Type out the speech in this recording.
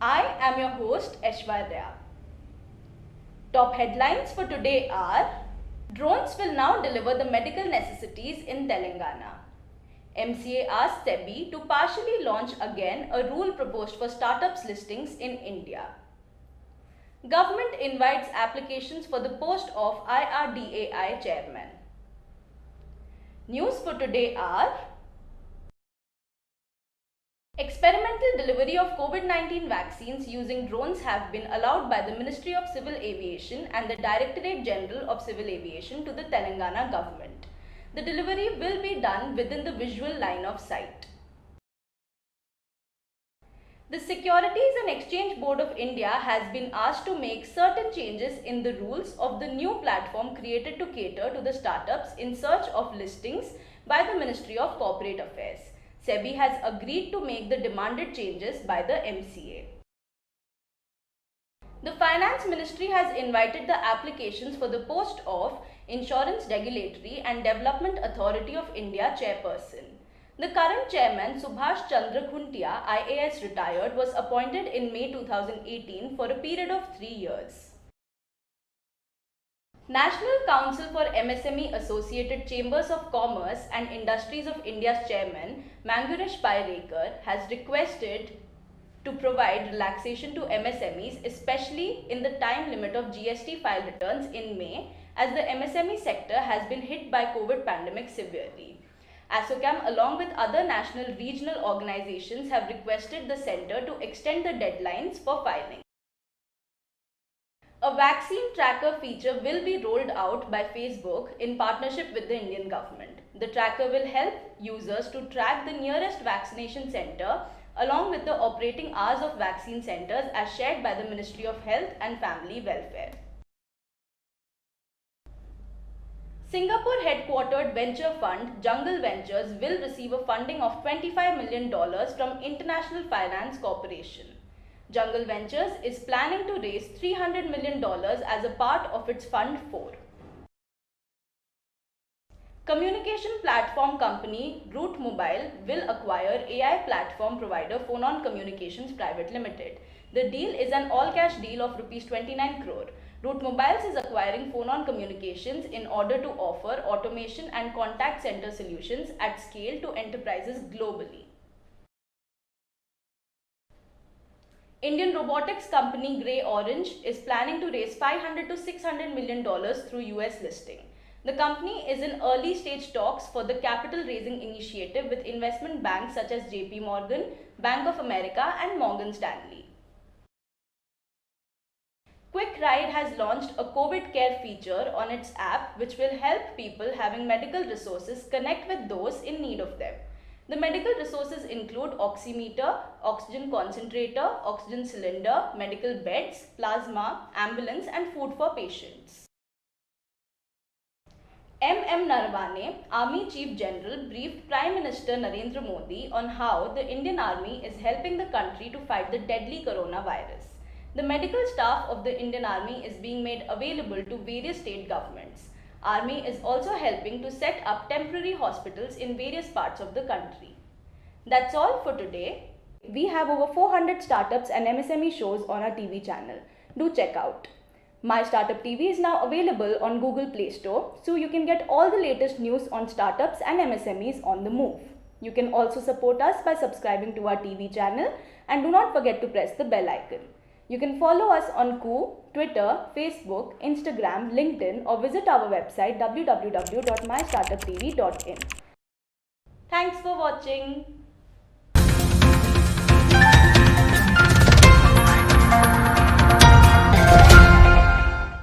I am your host Aishwarya. Top headlines for today are: drones will now deliver the medical necessities in Telangana. MCA asked SEBI to partially launch again a rule proposed for startups listings in India. Government invites applications for the post of IRDAI chairman. News for today are: experimental delivery of COVID-19 vaccines using drones have been allowed by the Ministry of Civil Aviation and the Directorate General of Civil Aviation to the Telangana government. The delivery will be done within the visual line of sight. The Securities and Exchange Board of India has been asked to make certain changes in the rules of the new platform created to cater to the startups in search of listings by the Ministry of Corporate Affairs. SEBI has agreed to make the demanded changes by the MCA. The Finance Ministry has invited the applications for the post of Insurance Regulatory and Development Authority of India chairperson. The current chairman, Subhash Chandra Khuntia, IAS retired, was appointed in May 2018 for a period of 3 years. National Council for MSME Associated Chambers of Commerce and Industries of India's chairman, Manguresh Pairekar, has requested to provide relaxation to MSMEs, especially in the time limit of GST file returns in May, as the MSME sector has been hit by COVID pandemic severely. ASSOCHAM, along with other national regional organizations, have requested the centre to extend the deadlines for filing. A vaccine tracker feature will be rolled out by Facebook in partnership with the Indian government. The tracker will help users to track the nearest vaccination centre along with the operating hours of vaccine centres as shared by the Ministry of Health and Family Welfare. Singapore headquartered venture fund Jungle Ventures will receive a funding of $25 million from International Finance Corporation. Jungle Ventures is planning to raise $300 million as a part of its Fund 4. Communication platform company Route Mobile will acquire AI platform provider Phonon Communications Private Limited. The deal is an all-cash deal of Rs 29 crore. Route Mobiles is acquiring Phonon Communications in order to offer automation and contact center solutions at scale to enterprises globally. Indian robotics company Grey Orange is planning to raise $500 to $600 million through US listing. The company is in early stage talks for the capital raising initiative with investment banks such as JP Morgan, Bank of America and Morgan Stanley. Quick Ride has launched a COVID care feature on its app which will help people having medical resources connect with those in need of them. The medical resources include oximeter, oxygen concentrator, oxygen cylinder, medical beds, plasma, ambulance and food for patients. M. Naravane, Army Chief General, briefed Prime Minister Narendra Modi on how the Indian Army is helping the country to fight the deadly coronavirus. The medical staff of the Indian Army is being made available to various state governments. Army is also helping to set up temporary hospitals in various parts of the country. That's all for today. We have over 400 startups and MSME shows on our TV channel. Do check out. My Startup TV is now available on Google Play Store, so you can get all the latest news on startups and MSMEs on the move. You can also support us by subscribing to our TV channel and do not forget to press the bell icon. You can follow us on Koo, Twitter, Facebook, Instagram, LinkedIn or visit our website www.mystartuptv.in. Thanks for watching.